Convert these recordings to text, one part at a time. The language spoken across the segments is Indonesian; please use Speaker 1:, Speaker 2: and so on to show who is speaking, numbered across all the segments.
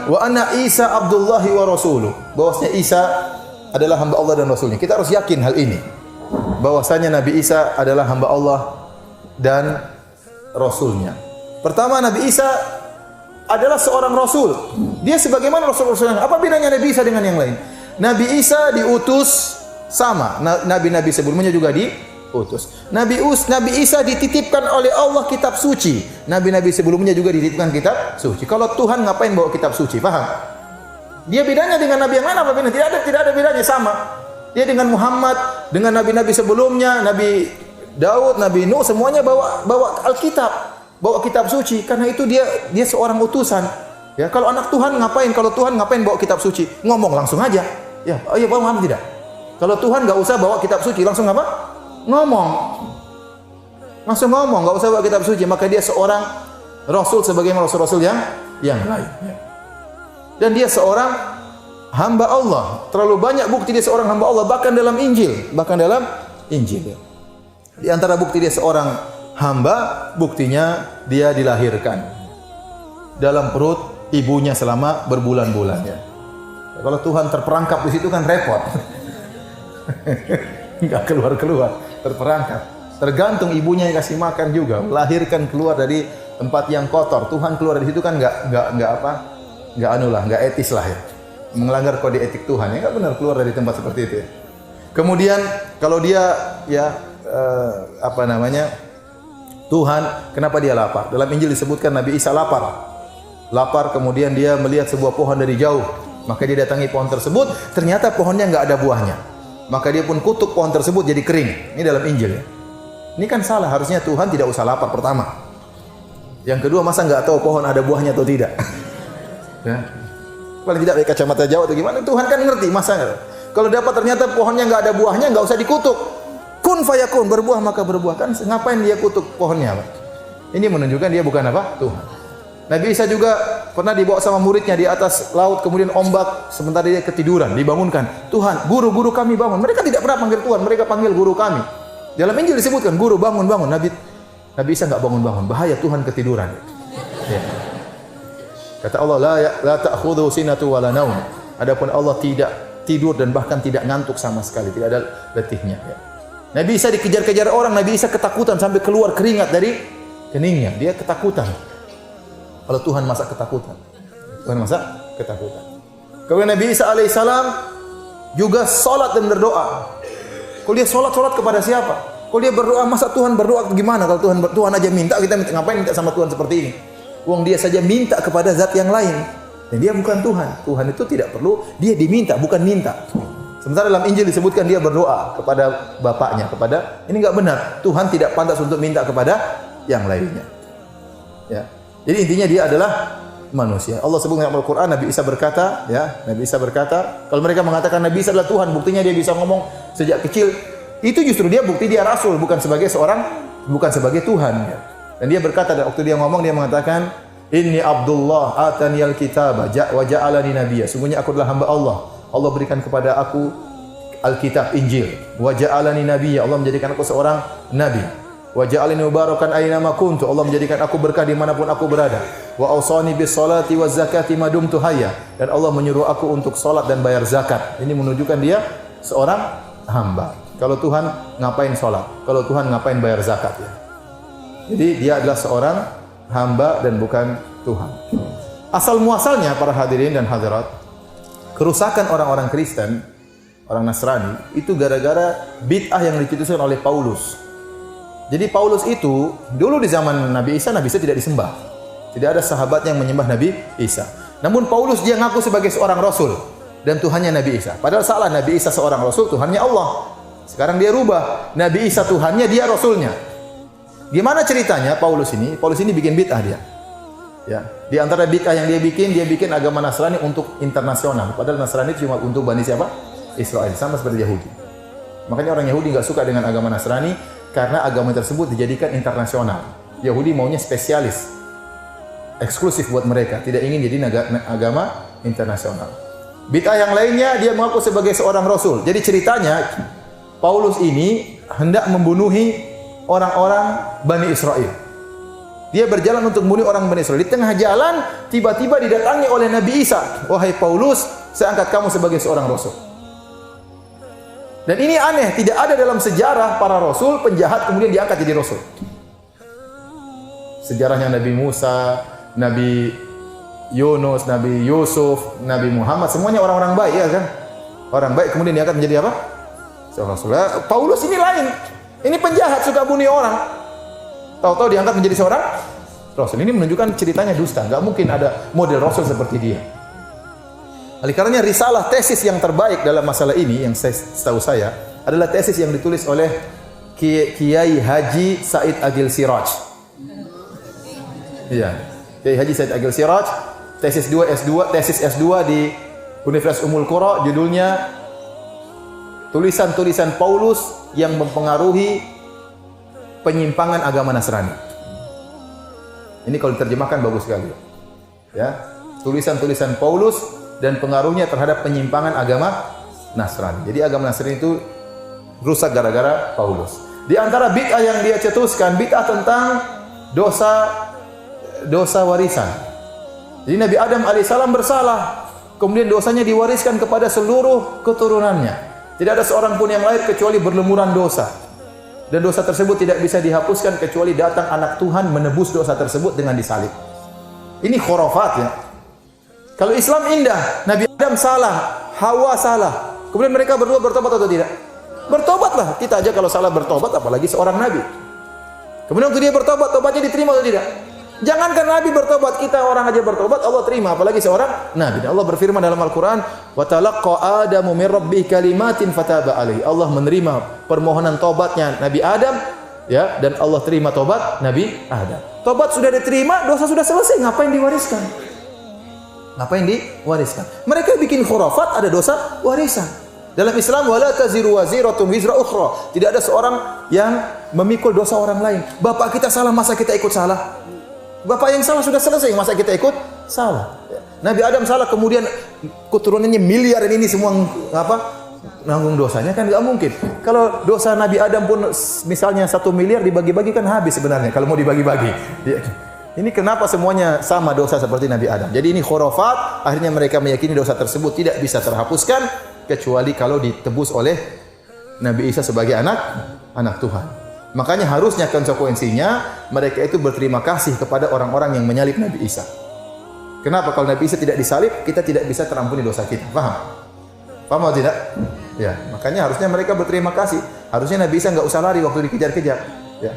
Speaker 1: wa anna Isa Abdullahi wa rasuluh. Bahwasanya Isa adalah hamba Allah dan rasulnya. Kita harus yakin hal ini. Bahwasanya Nabi Isa adalah hamba Allah dan rasulnya. Pertama, Nabi Isa adalah seorang rasul. Dia sebagaimana rasul-rasul yang lain. Apa bedanya Nabi Isa dengan yang lain? Nabi Isa diutus sama. Nabi-nabi sebelumnya juga diutus. Nabi Isa dititipkan oleh Allah kitab suci. Nabi-nabi sebelumnya juga dititipkan kitab suci. Kalau Tuhan ngapain bawa kitab suci? Paham? Dia bedanya dengan nabi yang lain apa bedanya? Tidak ada bedanya, sama. Dia dengan Muhammad, dengan nabi-nabi sebelumnya, Nabi Daud, Nabi Nuh, semuanya bawa Alkitab, bawa kitab suci. Karena itu dia seorang utusan. Ya, kalau anak Tuhan ngapain? Kalau Tuhan ngapain bawa kitab suci? Ngomong langsung aja. Ya, oh iya, paham tidak? Kalau Tuhan enggak usah bawa kitab suci, langsung apa? Ngomong. Langsung ngomong, enggak usah bawa kitab suci. Maka dia seorang rasul sebagaimana rasul-rasul yang lain. Dan dia seorang hamba Allah. Terlalu banyak bukti dia seorang hamba Allah, bahkan dalam Injil. Di antara bukti dia seorang hamba, buktinya dia dilahirkan dalam perut ibunya selama berbulan-bulan. Ya. Kalau Tuhan terperangkap di situ kan repot. Enggak keluar-keluar, terperangkap. Tergantung ibunya yang kasih makan juga. Melahirkan keluar dari tempat yang kotor. Tuhan keluar dari situ kan enggak etis lah ya. Melanggar kode etik Tuhan. Ya enggak benar keluar dari tempat seperti itu ya. Kemudian kalau dia Tuhan, kenapa dia lapar? Dalam Injil disebutkan Nabi Isa lapar. Lapar, kemudian dia melihat sebuah pohon dari jauh. Maka dia datangi pohon tersebut, ternyata pohonnya enggak ada buahnya. Maka dia pun kutuk pohon tersebut jadi kering. Ini dalam Injil ya. Ini kan salah, harusnya Tuhan tidak usah lapar pertama. Yang kedua, masa enggak tahu pohon ada buahnya atau tidak? Ya. Paling tidak pakai kacamata jauh atau gimana? Tuhan kan ngerti, masa enggak? Kalau dapat ternyata pohonnya enggak ada buahnya, enggak usah dikutuk. Kun fayakun, berbuah maka berbuah. Kan ngapain dia kutuk pohonnya? Ini menunjukkan dia bukan apa? Tuhan. Nabi Isa juga pernah dibawa sama muridnya di atas laut, kemudian ombak, sementara dia ketiduran, dibangunkan. Tuhan, guru-guru kami bangun. Mereka tidak pernah panggil Tuhan, mereka panggil guru kami. Dalam Injil disebutkan, guru bangun. Nabi Isa enggak bangun. Bahaya, Tuhan ketiduran. Ya. Kata Allah, la ta'khudhu sinatu wala naum. Adapun Allah tidak tidur dan bahkan tidak ngantuk sama sekali, tidak ada letihnya. Ya. Nabi Isa dikejar-kejar orang, Nabi Isa ketakutan sampai keluar keringat dari keningnya. Dia ketakutan. Kalau Tuhan masa ketakutan. Kemudian Nabi Isa alaihissalam juga salat dan berdoa. Kalau dia salat kepada siapa? Kalau dia berdoa, masa Tuhan berdoa gimana? Kalau Tuhan aja minta, kita ngapain minta sama Tuhan seperti ini? Wong dia saja minta kepada zat yang lain. Dan dia bukan Tuhan. Tuhan itu tidak perlu, dia diminta, bukan minta. Sementara dalam Injil disebutkan dia berdoa kepada bapaknya, ini enggak benar. Tuhan tidak pantas untuk minta kepada yang lainnya. Ya. Jadi intinya dia adalah manusia. Allah sebut dalam Al-Qur'an, Nabi Isa berkata, kalau mereka mengatakan Nabi Isa adalah Tuhan, buktinya dia bisa ngomong sejak kecil. Itu justru dia bukti dia rasul, bukan sebagai Tuhan. Ya. Dan dia berkata, waktu dia ngomong, dia mengatakan, Inni Abdullah ataniyal kitaba wa ja'alani nabiyya. Sungguhnya aku adalah hamba Allah. Allah berikan kepada aku Alkitab, Injil. Wa ja'alani nabiyya. Allah menjadikan aku seorang nabi. Wa ja'alani mubarakan aina ma kuntu. Allah menjadikan aku berkah dimanapun aku berada. Wa awsani bis salati waz zakati ma dumtu hayya. Dan Allah menyuruh aku untuk salat dan bayar zakat. Ini menunjukkan dia seorang hamba. Kalau Tuhan ngapain salat? Kalau Tuhan ngapain bayar zakat ya? Jadi dia adalah seorang hamba dan bukan Tuhan. Asal muasalnya para hadirin dan hadirat, kerusakan orang-orang Kristen, orang Nasrani itu gara-gara bid'ah yang dicetuskan oleh Paulus. Jadi Paulus itu dulu di zaman Nabi Isa tidak disembah. Tidak ada sahabat yang menyembah Nabi Isa. Namun Paulus dia ngaku sebagai seorang rasul dan Tuhannya Nabi Isa. Padahal salah, Nabi Isa seorang rasul, Tuhannya Allah. Sekarang dia rubah, Nabi Isa Tuhannya, dia rasulnya. Gimana ceritanya Paulus ini? Paulus ini bikin bid'ah dia. Ya, di antara bid'ah yang dia bikin agama Nasrani untuk internasional. Padahal Nasrani cuma untuk Bani siapa? Israel, sama seperti Yahudi. Makanya orang Yahudi enggak suka dengan agama Nasrani karena agama tersebut dijadikan internasional. Yahudi maunya spesialis, eksklusif buat mereka, tidak ingin jadi agama internasional. Bid'ah yang lainnya dia mengaku sebagai seorang rasul. Jadi ceritanya Paulus ini hendak membunuhi orang-orang Bani Israel. Dia berjalan untuk membunuh orang Bani Israel. Di tengah jalan, tiba-tiba didatangi oleh Nabi Isa. Wahai Paulus, saya angkat kamu sebagai seorang rasul. Dan ini aneh, tidak ada dalam sejarah para rasul penjahat kemudian diangkat jadi rasul. Sejarahnya Nabi Musa, Nabi Yunus, Nabi Yusuf, Nabi Muhammad, semuanya orang-orang baik, ya kan? Orang baik kemudian diangkat menjadi apa? Seorang rasul. Paulus ini lain. Ini penjahat, suka bunuh orang. Tahu-tahu diangkat menjadi seorang rasul. Ini menunjukkan ceritanya dusta. Enggak mungkin ada model rasul seperti dia. Oleh karenanya risalah tesis yang terbaik dalam masalah ini yang setahu saya adalah tesis yang ditulis oleh Kiai Haji Said Agil Siraj. Iya, Kiai Haji Said Agil Siraj, tesis S2 di Universitas Ummul Qura, judulnya Tulisan-tulisan Paulus yang mempengaruhi penyimpangan agama Nasrani. Ini kalau diterjemahkan bagus sekali. Ya, tulisan-tulisan Paulus dan pengaruhnya terhadap penyimpangan agama Nasrani. Jadi agama Nasrani itu rusak gara-gara Paulus. Di antara bid'ah yang dia cetuskan, bid'ah tentang dosa warisan. Jadi Nabi Adam alaihissalam bersalah, kemudian dosanya diwariskan kepada seluruh keturunannya. Tidak ada seorang pun yang lahir kecuali berlumuran dosa. Dan dosa tersebut tidak bisa dihapuskan kecuali datang anak Tuhan menebus dosa tersebut dengan disalib. Ini khurafat, ya. Kalau Islam indah, Nabi Adam salah, Hawa salah. Kemudian mereka berdua bertobat atau tidak? Bertobatlah. Kita aja kalau salah bertobat, apalagi seorang Nabi. Kemudian waktu dia bertobat, tobatnya diterima atau tidak? Jangankan Nabi bertobat, kita orang aja bertobat, Allah terima, apalagi seorang Nabi. Dan Allah berfirman dalam Al-Quran, wa talaqqa Adamu min rabbih kalimatin fataba alaihi. Allah menerima permohonan tobatnya Nabi Adam, ya, dan Allah terima tobat Nabi Adam. Tobat sudah diterima, dosa sudah selesai, ngapain diwariskan? Ngapain diwariskan? Mereka bikin khurafat, ada dosa warisan. Dalam Islam, wala taziru waziratun wizra ukhra. Tidak ada seorang yang memikul dosa orang lain. Bapak kita salah, masa kita ikut salah? Bapak yang salah sudah selesai, masa kita ikut salah? Nabi Adam salah, kemudian keturunannya miliaran ini semua nanggung dosanya, kan nggak mungkin. Kalau dosa Nabi Adam pun misalnya 1 miliar dibagi-bagi kan habis sebenarnya kalau mau dibagi-bagi. Ini kenapa semuanya sama dosa seperti Nabi Adam? Jadi ini khurafat. Akhirnya mereka meyakini dosa tersebut tidak bisa terhapuskan kecuali kalau ditebus oleh Nabi Isa sebagai anak Tuhan. Makanya harusnya konsekuensinya mereka itu berterima kasih kepada orang-orang yang menyalib Nabi Isa. Kenapa? Kalau Nabi Isa tidak disalib, kita tidak bisa terampuni dosa kita. Paham? Paham atau tidak? Ya, makanya harusnya mereka berterima kasih. Harusnya Nabi Isa nggak usah lari waktu dikejar-kejar. Ya.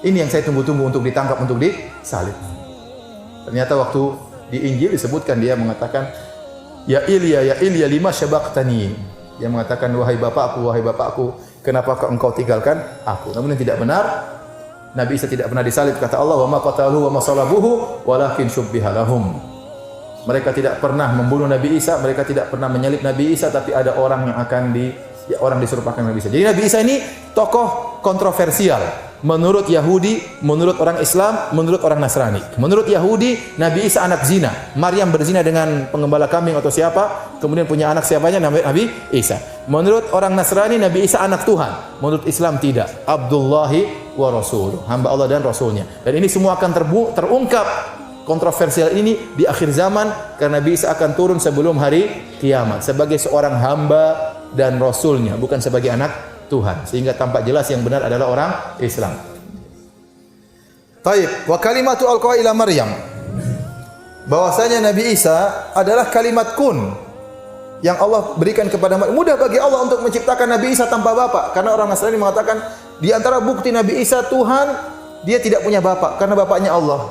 Speaker 1: Ini yang saya tunggu-tunggu untuk ditangkap, untuk disalib. Ternyata waktu di Injil disebutkan, dia mengatakan, ya Ilya lima syabaqtani. Dia mengatakan, wahai bapakku, kenapa engkau tinggalkan aku? Namun yang tidak benar, Nabi Isa tidak pernah disalib. Kata Allah, wa ma qataluhu wa ma salabuhu walakin syubbiha lahum. Mereka tidak pernah membunuh Nabi Isa, mereka tidak pernah menyalib Nabi Isa, tapi ada orang yang akan orang diserupakan Nabi Isa. Jadi Nabi Isa ini tokoh kontroversial. Menurut Yahudi, menurut orang Islam, menurut orang Nasrani. Menurut Yahudi, Nabi Isa anak zina. Maryam berzina dengan pengembala kambing atau siapa, kemudian punya anak siapanya, Nabi Isa. Menurut orang Nasrani, Nabi Isa anak Tuhan. Menurut Islam tidak. Abdullahi wa Rasuluh. Hamba Allah dan Rasulnya. Dan ini semua akan terungkap kontroversial ini di akhir zaman, karena Nabi Isa akan turun sebelum hari kiamat sebagai seorang hamba dan Rasulnya, bukan sebagai anak Tuhan, sehingga tampak jelas yang benar adalah orang Islam. Taib, wa kalimatu alqa ila Maryam. Bahwasanya Nabi Isa adalah kalimat kun yang Allah berikan kepada Maryam. Mudah bagi Allah untuk menciptakan Nabi Isa tanpa bapak, karena orang Nasrani mengatakan di antara bukti Nabi Isa Tuhan, dia tidak punya bapak karena bapaknya Allah.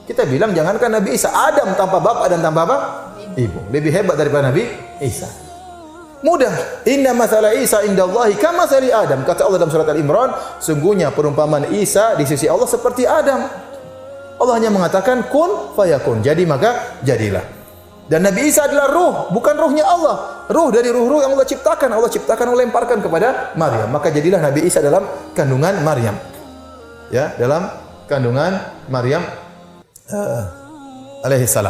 Speaker 1: Kita bilang jangankan Nabi Isa, Adam tanpa bapak dan tanpa ibu lebih hebat daripada Nabi Isa. Mudah. Inna mathala Isa indallahi kama mathali Adam. Kata Allah dalam surat Al-Imran, sungguhnya perumpamaan Isa di sisi Allah seperti Adam. Allah hanya mengatakan kun fayakun. Jadi maka jadilah. Dan Nabi Isa adalah ruh, bukan ruhnya Allah. Ruh dari ruh-ruh yang Allah ciptakan. Allah ciptakan, Allah lemparkan kepada Maryam. Maka jadilah Nabi Isa dalam kandungan Maryam. Ya, dalam kandungan Maryam alaihi salam.